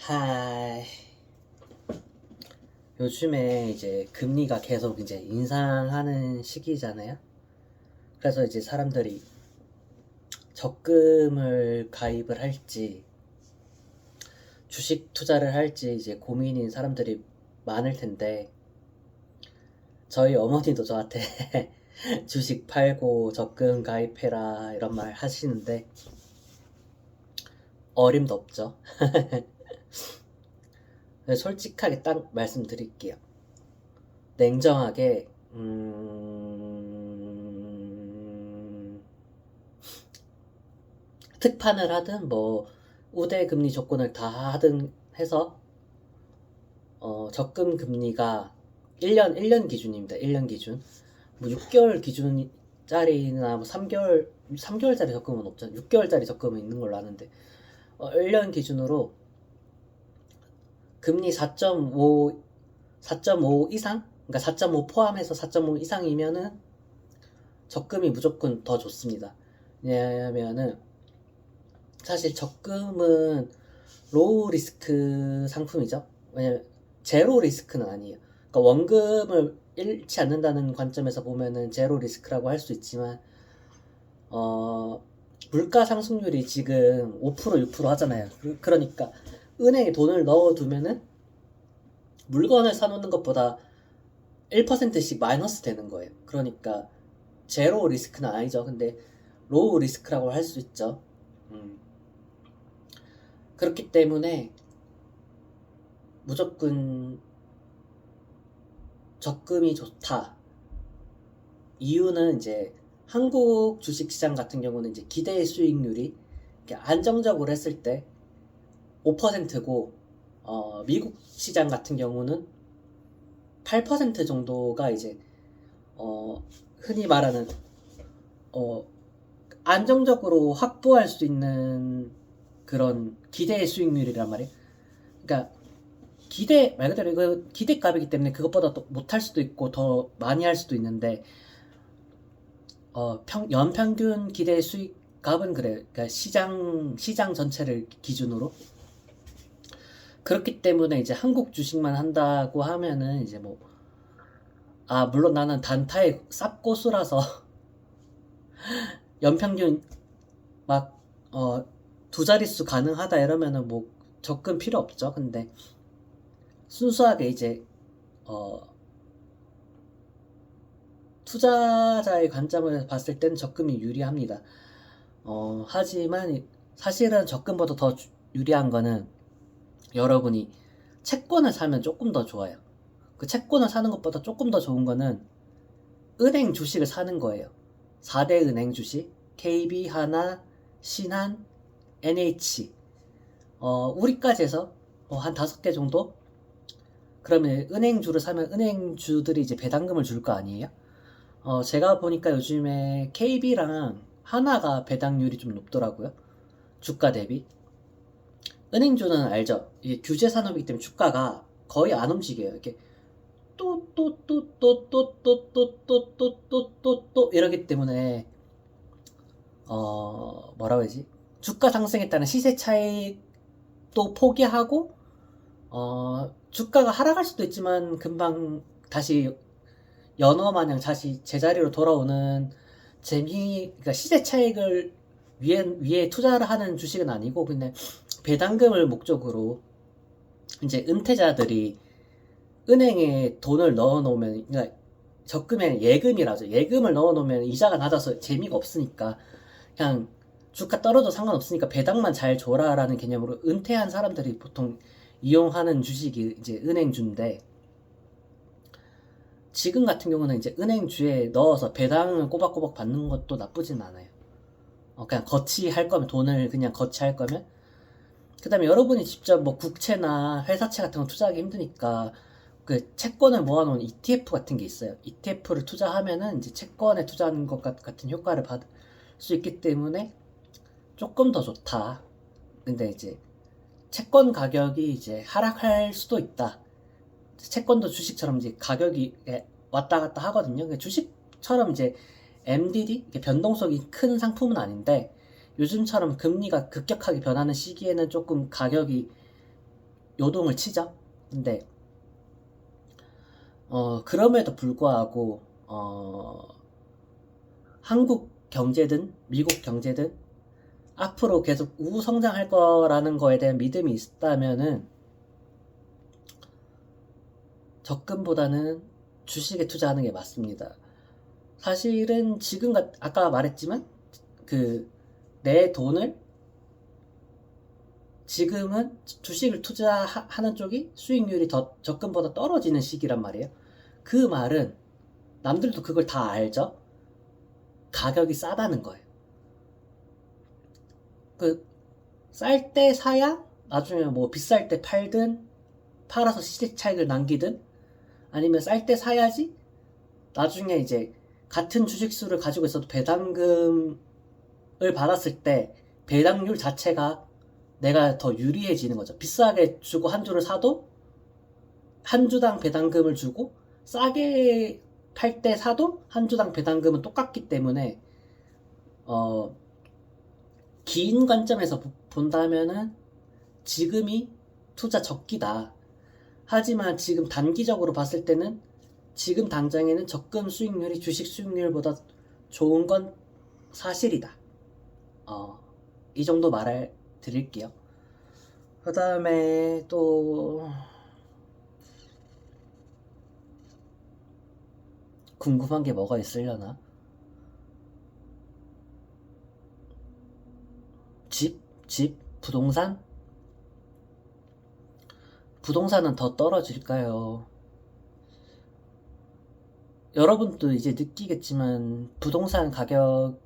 하이. 요즘에 이제 금리가 계속 이제 인상하는 시기잖아요. 그래서 이제 사람들이 적금을 가입을 할지 주식 투자를 할지 이제 고민인 사람들이 많을 텐데, 저희 어머니도 저한테 주식 팔고 적금 가입해라 이런 말 하시는데 어림도 없죠. 솔직하게 딱 말씀드릴게요. 냉정하게 특판을 하든 뭐 우대 금리 조건을 다 하든 해서 적금 금리가 1년 기준입니다. 1년 기준. 뭐 6개월 기준짜리나 뭐 3개월짜리 적금은 없잖아요. 6개월짜리 적금은 있는 걸로 아는데 1년 기준으로 금리 4.5 이상? 그러니까 4.5 포함해서 4.5 이상이면은 적금이 무조건 더 좋습니다. 왜냐면은 사실 적금은 로우 리스크 상품이죠. 왜냐면 제로 리스크는 아니에요. 그러니까 원금을 잃지 않는다는 관점에서 보면은 제로 리스크라고 할 수 있지만 물가 상승률이 지금 5% 6% 하잖아요. 그러니까 은행에 돈을 넣어두면은 물건을 사놓는 것보다 1%씩 마이너스 되는 거예요. 그러니까 제로 리스크는 아니죠. 근데 로우 리스크라고 할 수 있죠. 그렇기 때문에 무조건 적금이 좋다. 이유는 이제 한국 주식시장 같은 경우는 이제 기대 수익률이 안정적으로 했을 때 5%고 미국 시장 같은 경우는 8% 정도가 이제 흔히 말하는 안정적으로 확보할 수 있는 그런 기대 수익률이란 말이에요. 그러니까 말 그대로 이거 기대값이기 때문에 그것보다 더 못할 수도 있고 더 많이 할 수도 있는데 연평균 기대 수익값은 그래. 그러니까 시장 전체를 기준으로 그렇기 때문에 이제 한국 주식만 한다고 하면은 이제 뭐 물론 나는 단타에 쌉고수라서 연평균 막 두 자릿수 가능하다 이러면은 뭐 적금 필요 없죠. 근데 순수하게 이제 투자자의 관점을 봤을 땐 적금이 유리합니다. 하지만 사실은 적금보다 더 유리한 거는 여러분이 채권을 사면 조금 더 좋아요. 그 채권을 사는 것보다 조금 더 좋은 거는 은행 주식을 사는 거예요. 4대 은행 주식, KB, 하나, 신한, NH, 우리까지 해서 한 5개 정도? 그러면 은행주를 사면 은행주들이 이제 배당금을 줄 거 아니에요? 제가 보니까 요즘에 KB랑 하나가 배당률이 좀 높더라고요. 주가 대비. 은행주는 알죠? 이게 규제 산업이기 때문에 주가가 거의 안 움직여요. 이렇게 또 이러기 때문에 뭐라고 해야지? 주가 상승에 따른 시세 차익도 포기하고 주가가 하락할 수도 있지만 금방 다시 연어 마냥 다시 제자리로 돌아오는 그러니까 시세 차익을 위에 투자를 하는 주식은 아니고 그냥 배당금을 목적으로 이제 은퇴자들이 은행에 돈을 넣어 놓으면, 그러니까 적금에 예금이라죠. 예금을 넣어 놓으면 이자가 낮아서 재미가 없으니까 그냥 주가 떨어도 상관없으니까 배당만 잘 줘라라는 개념으로 은퇴한 사람들이 보통 이용하는 주식이 이제 은행주인데, 지금 같은 경우는 이제 은행주에 넣어서 배당을 꼬박꼬박 받는 것도 나쁘진 않아요. 그냥 거치할 거면, 돈을 그냥 거치할 거면. 그 다음에 여러분이 직접 뭐 국채나 회사채 같은 거 투자하기 힘드니까 그 채권을 모아놓은 ETF 같은 게 있어요. ETF를 투자하면은 이제 채권에 투자하는 것 같은 효과를 받을 수 있기 때문에 조금 더 좋다. 근데 이제 채권 가격이 이제 하락할 수도 있다. 채권도 주식처럼 이제 가격이 왔다 갔다 하거든요. 주식처럼 이제 MDD 변동성이 큰 상품은 아닌데, 요즘처럼 금리가 급격하게 변하는 시기에는 조금 가격이 요동을 치죠. 근데 그럼에도 불구하고 한국 경제든 미국 경제든 앞으로 계속 우성장할 거라는 거에 대한 믿음이 있다면은 적금보다는 주식에 투자하는 게 맞습니다. 사실은 지금 아까 말했지만 내 돈을 지금은 주식을 투자하는 쪽이 수익률이 더 적금보다 떨어지는 시기란 말이에요. 그 말은 남들도 그걸 다 알죠. 가격이 싸다는 거예요. 쌀 때 사야 나중에 뭐 비쌀 때 팔든 팔아서 시세 차익을 남기든 아니면 쌀 때 사야지 나중에 이제 같은 주식수를 가지고 있어도 배당금을 받았을 때 배당률 자체가 내가 더 유리해지는 거죠. 비싸게 주고 한 주를 사도 한 주당 배당금을 주고 싸게 팔 때 사도 한 주당 배당금은 똑같기 때문에 긴 관점에서 본다면은 지금이 투자 적기다. 하지만 지금 단기적으로 봤을 때는 지금 당장에는 적금 수익률이 주식 수익률보다 좋은 건 사실이다. 이 정도 말을 드릴게요. 그 다음에 또 궁금한 게 뭐가 있으려나? 부동산? 부동산은 더 떨어질까요? 여러분도 이제 느끼겠지만 부동산 가격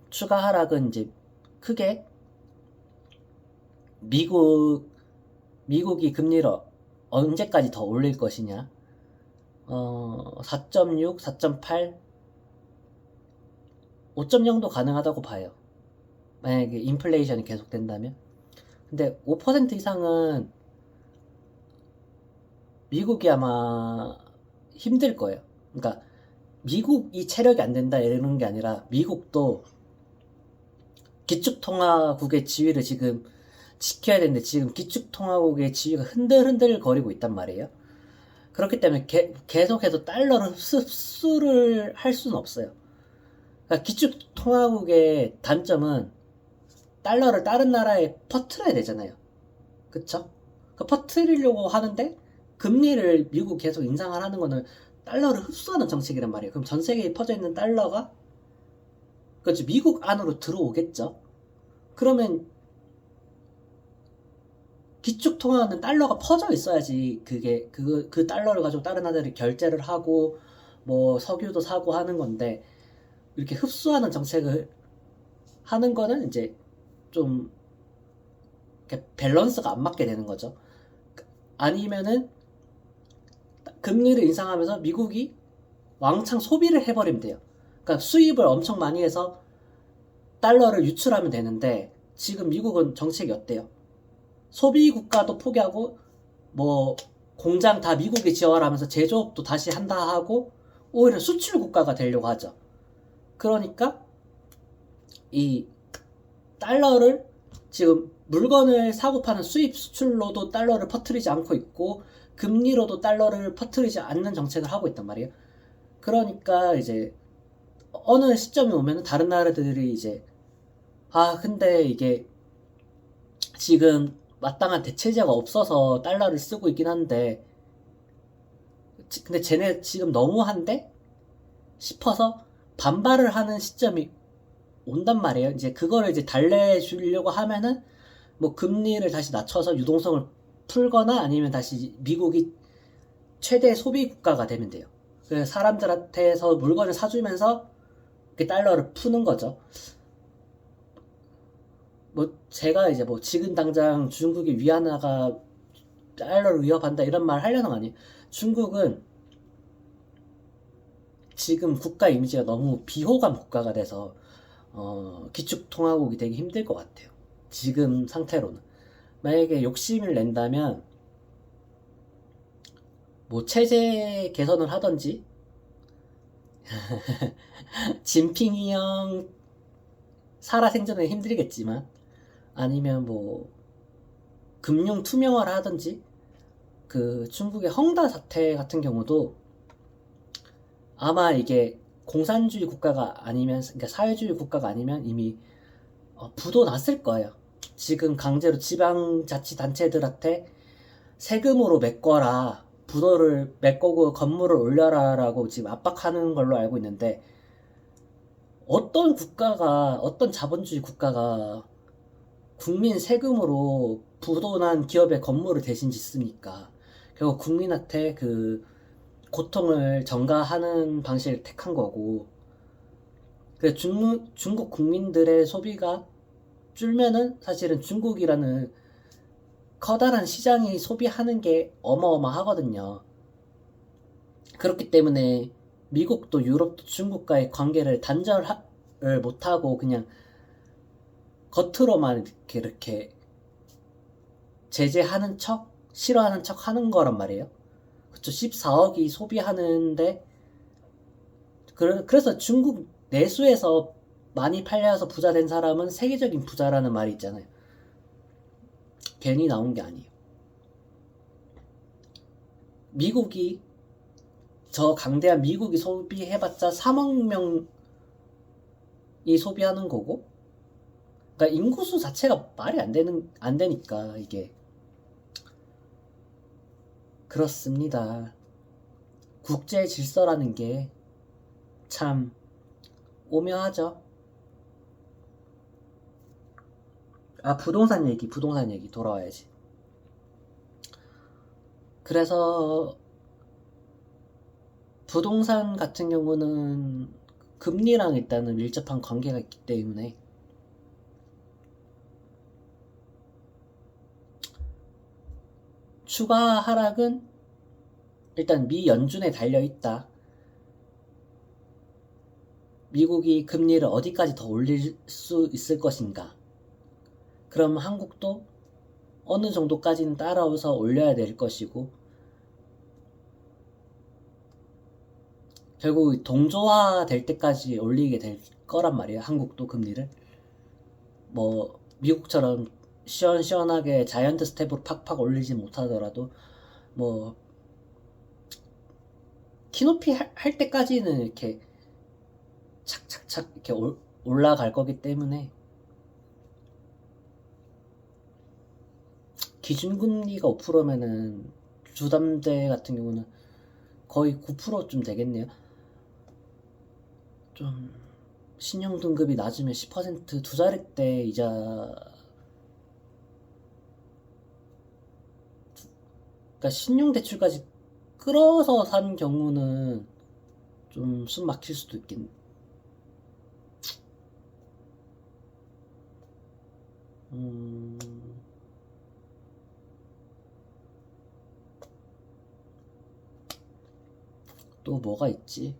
추가 하락은 이제 크게 미국이 금리를 언제까지 더 올릴 것이냐? 4.6, 4.8, 5.0도 가능하다고 봐요. 만약에 인플레이션이 계속된다면. 근데 5% 이상은 미국이 아마 힘들 거예요. 그러니까 미국이 체력이 안 된다 이러는 게 아니라 미국도 기축통화국의 지위를 지금 지켜야 되는데 지금 기축통화국의 지위가 흔들흔들 거리고 있단 말이에요. 그렇기 때문에 계속해서 달러를 흡수를 할 수는 없어요. 그러니까 기축통화국의 단점은 달러를 다른 나라에 퍼뜨려야 되잖아요. 그쵸? 퍼뜨리려고 하는데 금리를 미국 계속 인상을 하는 거는 달러를 흡수하는 정책이란 말이에요. 그럼 전 세계에 퍼져 있는 달러가 그렇죠. 미국 안으로 들어오겠죠. 그러면 기축 통화는 달러가 퍼져 있어야지 그 달러를 가지고 다른 나라들이 결제를 하고 뭐 석유도 사고 하는 건데 이렇게 흡수하는 정책을 하는 거는 이제 좀 밸런스가 안 맞게 되는 거죠. 아니면은 금리를 인상하면서 미국이 왕창 소비를 해버리면 돼요. 그러니까 수입을 엄청 많이 해서 달러를 유출하면 되는데 지금 미국은 정책이 어때요? 소비 국가도 포기하고 뭐 공장 다 미국에 지어라면서 제조업도 다시 한다 하고 오히려 수출 국가가 되려고 하죠. 그러니까 이 달러를 지금 물건을 사고 파는 수입 수출로도 달러를 퍼뜨리지 않고 있고 금리로도 달러를 퍼뜨리지 않는 정책을 하고 있단 말이에요. 그러니까 이제 어느 시점이 오면 다른 나라들이 이제 근데 이게 지금 마땅한 대체제가 없어서 달러를 쓰고 있긴 한데 근데 쟤네 지금 너무한데 싶어서 반발을 하는 시점이 온단 말이에요. 이제 그거를 이제 달래주려고 하면은 뭐 금리를 다시 낮춰서 유동성을 풀거나 아니면 다시 미국이 최대 소비 국가가 되면 돼요. 그래서 사람들한테서 물건을 사주면서 그 달러를 푸는 거죠. 뭐 제가 이제 뭐 지금 당장 중국의 위안화가 달러를 위협한다 이런 말 하려는 거 아니에요. 중국은 지금 국가 이미지가 너무 비호감 국가가 돼서 기축통화국이 되기 힘들 것 같아요. 지금 상태로는. 만약에 욕심을 낸다면 뭐 체제 개선을 하던지 진핑이 형 살아생전에 힘들겠지만 아니면 뭐 금융 투명화를 하든지, 그 중국의 헝다 사태 같은 경우도 아마 이게 공산주의 국가가 아니면, 그러니까 사회주의 국가가 아니면 이미 부도 났을 거예요. 지금 강제로 지방자치단체들한테 세금으로 메꿔라, 부도를 메꾸고 건물을 올려라라고 지금 압박하는 걸로 알고 있는데, 어떤 자본주의 국가가 국민 세금으로 부도난 기업의 건물을 대신 짓습니까? 결국 국민한테 그 고통을 전가하는 방식을 택한 거고, 중국 국민들의 소비가 줄면은 사실은 중국이라는 커다란 시장이 소비하는 게 어마어마하거든요. 그렇기 때문에 미국도 유럽도 중국과의 관계를 단절을 못하고 그냥 겉으로만 이렇게 제재하는 척, 싫어하는 척 하는 거란 말이에요. 그쵸? 14억이 소비하는데, 그래서 중국 내수에서 많이 팔려서 부자 된 사람은 세계적인 부자라는 말이 있잖아요. 괜히 나온 게 아니에요. 강대한 미국이 소비해봤자 3억 명이 소비하는 거고, 그러니까 인구수 자체가 말이 안 되니까 이게. 그렇습니다. 국제 질서라는 게 참 오묘하죠. 부동산 얘기 돌아와야지. 그래서 부동산 같은 경우는 금리랑 일단은 밀접한 관계가 있기 때문에 추가 하락은 일단 미 연준에 달려있다. 미국이 금리를 어디까지 더 올릴 수 있을 것인가. 그럼 한국도 어느 정도까지는 따라오서 올려야 될 것이고, 결국 동조화 될 때까지 올리게 될 거란 말이에요. 한국도 금리를. 뭐 미국처럼 시원시원하게 자이언트 스텝으로 팍팍 올리지 못하더라도 뭐 키높이 할 때까지는 이렇게 착착착 이렇게 올라갈 거기 때문에, 기준금리가 5%면은 주담대 같은 경우는 거의 9%쯤 되겠네요. 좀 신용 등급이 낮으면 10% 두 자릿대 이자, 그러니까 신용 대출까지 끌어서 산 경우는 좀 숨 막힐 수도 있겠네. 또 뭐가 있지?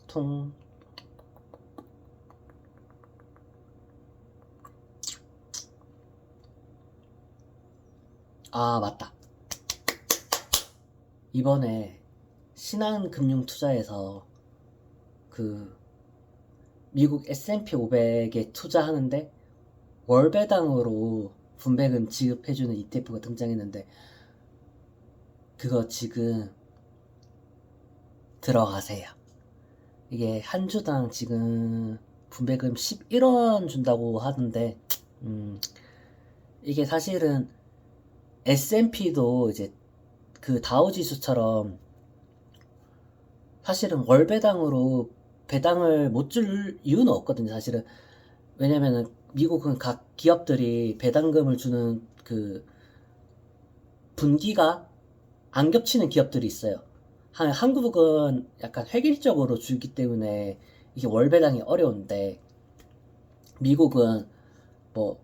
통. 맞다. 이번에 신한금융투자에서 그 미국 S&P 500에 투자하는데 월배당으로 분배금 지급해주는 ETF가 등장했는데, 그거 지금 들어가세요. 이게 한 주당 지금 분배금 11원 준다고 하던데, 이게 사실은 S&P도 이제 그 다우지수처럼 사실은 월배당으로 배당을 못 줄 이유는 없거든요. 사실은. 왜냐면은 미국은 각 기업들이 배당금을 주는 그 분기가 안 겹치는 기업들이 있어요. 한국은 약간 획일적으로 주기 때문에 이게 월배당이 어려운데, 미국은 뭐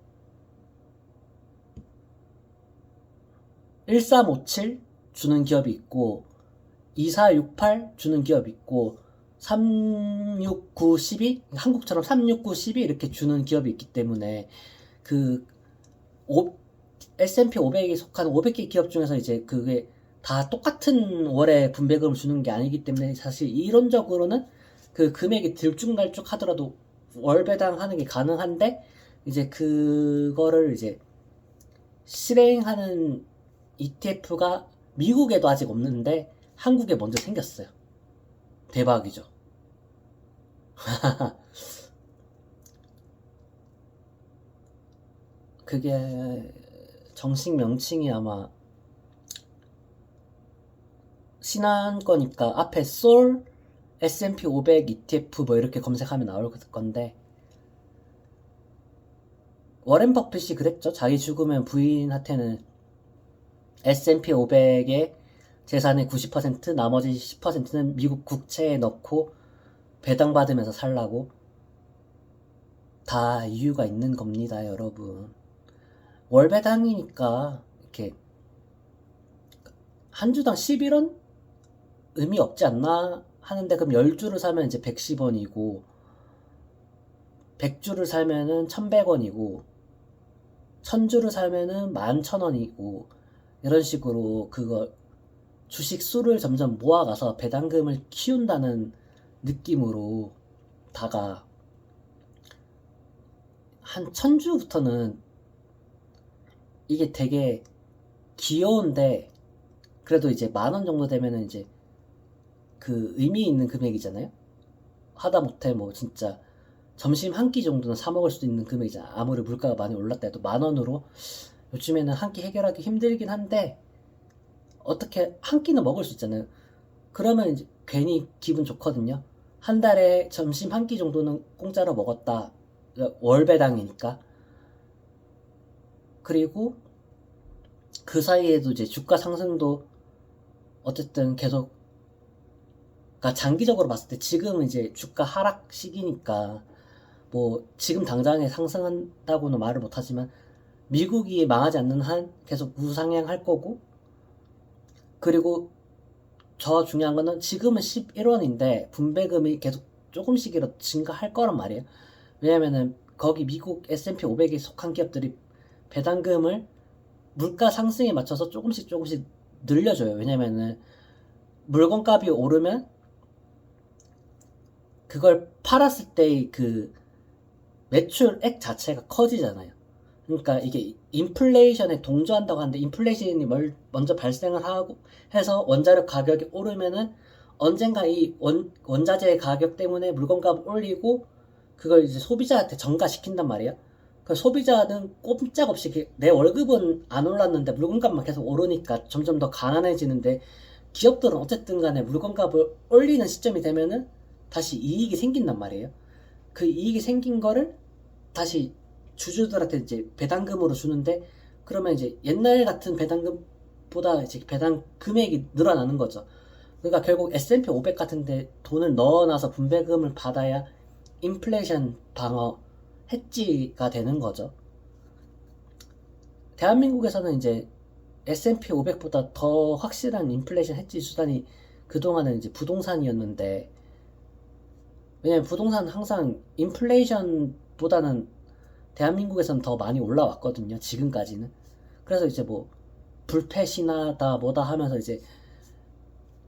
1357 주는 기업이 있고 2468 주는 기업이 있고 3, 6, 9, 12 한국처럼 3, 6, 9, 12 이렇게 주는 기업이 있기 때문에 그 S&P 500에 속한 500개 기업 중에서 이제 그게 다 똑같은 월에 분배금을 주는 게 아니기 때문에 사실 이론적으로는 그 금액이 들쭉날쭉 하더라도 월 배당하는 게 가능한데 이제 그거를 이제 실행하는 ETF가 미국에도 아직 없는데 한국에 먼저 생겼어요. 대박이죠. 그게 정식 명칭이 아마 신한 거니까 앞에 솔 S&P 500 ETF 뭐 이렇게 검색하면 나올 건데 워렌 버핏이 그랬죠. 자기 죽으면 부인한테는 S&P 500의 재산의 90% 나머지 10%는 미국 국채에 넣고 배당받으면서 살라고. 다 이유가 있는 겁니다, 여러분. 월 배당이니까 이렇게 한 주당 11원 의미 없지 않나 하는데 그럼 10주를 사면 이제 110원이고 100주를 살면은 1100원이고 1000주를 살면은 11,000원이고 이런 식으로 그거 주식 수를 점점 모아가서 배당금을 키운다는 느낌으로 다가 한 1000주부터는 이게 되게 귀여운데 그래도 이제 10,000원 정도 되면은 이제 그 의미 있는 금액이잖아요. 하다못해 뭐 진짜 점심 한 끼 정도는 사 먹을 수도 있는 금액이잖아. 아무리 물가가 많이 올랐다 해도 10,000원으로 요즘에는 한 끼 해결하기 힘들긴 한데 어떻게 한 끼는 먹을 수 있잖아요. 그러면 이제 괜히 기분 좋거든요. 한 달에 점심 한 끼 정도는 공짜로 먹었다. 월 배당이니까. 그리고 그 사이에도 이제 주가 상승도 어쨌든 계속, 그러니까 장기적으로 봤을 때 지금은 이제 주가 하락 시기니까 뭐 지금 당장에 상승한다고는 말을 못하지만 미국이 망하지 않는 한 계속 우상향할 거고, 그리고 저 중요한 거는 지금은 11원인데 분배금이 계속 조금씩이라도 증가할 거란 말이에요. 왜냐면은 거기 미국 S&P 500에 속한 기업들이 배당금을 물가 상승에 맞춰서 조금씩 늘려줘요. 왜냐면은 물건값이 오르면 그걸 팔았을 때의 그 매출액 자체가 커지잖아요. 그러니까 이게 인플레이션에 동조한다고 하는데 인플레이션이 먼저 발생을 하고 해서 원자력 가격이 오르면은 언젠가 이 원자재 가격 때문에 물건값을 올리고 그걸 이제 소비자한테 전가시킨단 말이에요. 그 소비자는 꼼짝없이 내 월급은 안 올랐는데 물건값만 계속 오르니까 점점 더 가난해지는데 기업들은 어쨌든 간에 물건값을 올리는 시점이 되면은 다시 이익이 생긴단 말이에요. 그 이익이 생긴 거를 다시 주주들한테 이제 배당금으로 주는데 그러면 이제 옛날 같은 배당금보다 이제 배당 금액이 늘어나는 거죠. 그러니까 결국 S&P 500 같은데 돈을 넣어놔서 분배금을 받아야 인플레이션 방어 해지가 되는 거죠. 대한민국에서는 이제 S&P 500보다 더 확실한 인플레이션 해지 수단이 그동안은 이제 부동산이었는데, 왜냐면 부동산은 항상 인플레이션보다는 대한민국에서는 더 많이 올라왔거든요. 지금까지는. 그래서 이제 뭐 불패신하다 뭐다 하면서 이제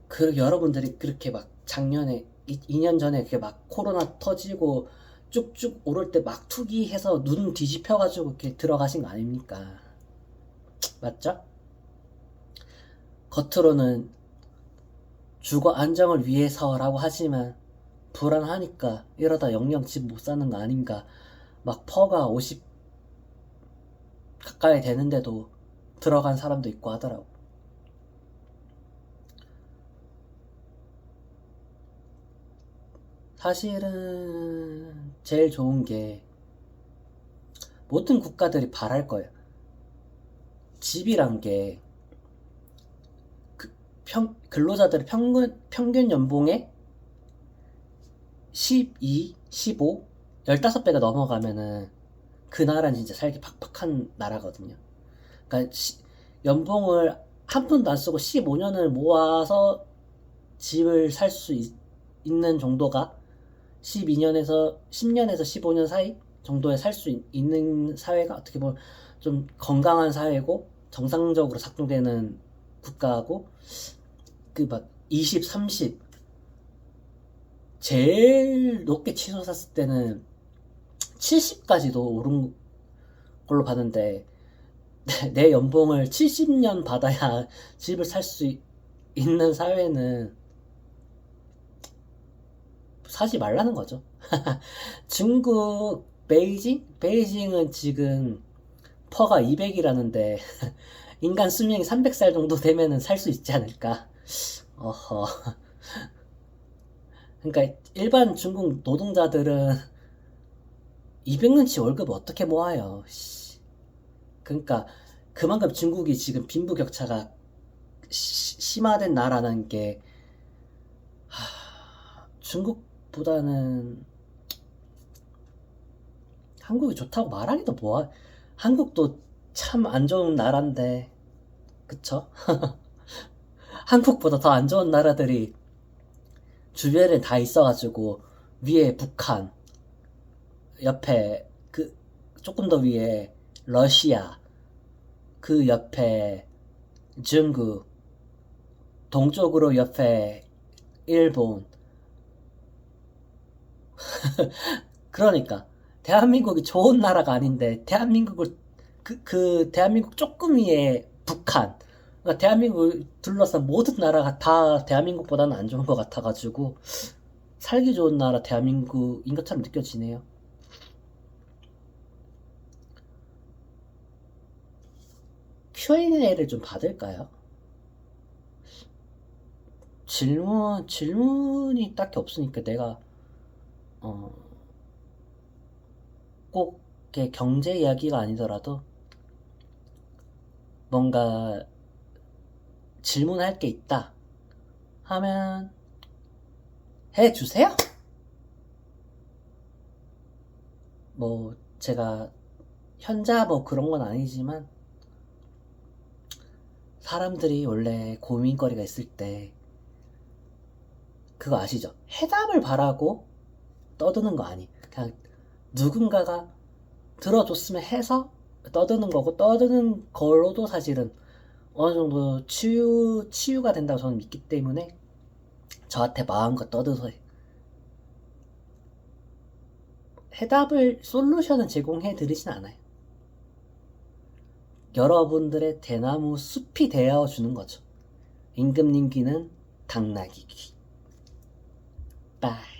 그 여러분들이 그렇게 막 작년에 2년 전에 그렇게 막 코로나 터지고 쭉쭉 오를 때 막 투기해서 눈 뒤집혀가지고 이렇게 들어가신 거 아닙니까? 맞죠? 겉으로는 주거 안정을 위해서라고 하지만 불안하니까 이러다 영영 집 못 사는 거 아닌가. 막 퍼가 50 가까이 되는데도 들어간 사람도 있고 하더라고. 사실은 제일 좋은 게 모든 국가들이 바랄 거예요. 집이란 게 근로자들의 평균 연봉의 12, 15, 15배가 넘어가면은 그 나라는 진짜 살기 팍팍한 나라거든요. 그러니까 연봉을 한 푼도 안 쓰고 15년을 모아서 집을 살 수 있는 정도가 12년에서 10년에서 15년 사이 정도에 살 수 있는 사회가 어떻게 보면 좀 건강한 사회고 정상적으로 작동되는 국가고, 그 막 20, 30 제일 높게 치솟았을 때는 70까지도 오른 걸로 봤는데, 내 연봉을 70년 받아야 집을 살 수 있는 사회는 사지 말라는 거죠. 중국 베이징은 지금 퍼가 200이라는데 인간 수명이 300살 정도 되면은 살 수 있지 않을까. 어허. 그러니까 일반 중국 노동자들은 200년치 월급 어떻게 모아요. 그러니까 그만큼 중국이 지금 빈부격차가 심화된 나라는 게, 중국보다는 한국이 좋다고 말하기도 뭐하. 한국도 참 안 좋은 나라인데, 그쵸? 한국보다 더 안 좋은 나라들이 주변에 다 있어가지고, 위에 북한, 옆에 그 조금 더 위에 러시아, 그 옆에 중국, 동쪽으로 옆에 일본. 그러니까 대한민국이 좋은 나라가 아닌데, 대한민국을 대한민국 조금 위에 북한. 그러니까 대한민국을 둘러싼 모든 나라가 다 대한민국보다는 안 좋은 것 같아가지고 살기 좋은 나라 대한민국인 것처럼 느껴지네요. Q&A를 좀 받을까요? 질문이 딱히 없으니까 내가 어, 꼭 이렇게 경제 이야기가 아니더라도 뭔가 질문할 게 있다 하면 해주세요. 뭐 제가 현자 뭐 그런 건 아니지만, 사람들이 원래 고민거리가 있을 때 그거 아시죠? 해답을 바라고 떠드는 거 아니. 그냥 누군가가 들어줬으면 해서 떠드는 거고, 떠드는 걸로도 사실은 어느 정도 치유가 된다고 저는 믿기 때문에 저한테 마음껏 떠들어서 솔루션을 제공해 드리진 않아요. 여러분들의 대나무 숲이 되어 주는 거죠. 임금님 귀는 당나귀 귀. 빠이.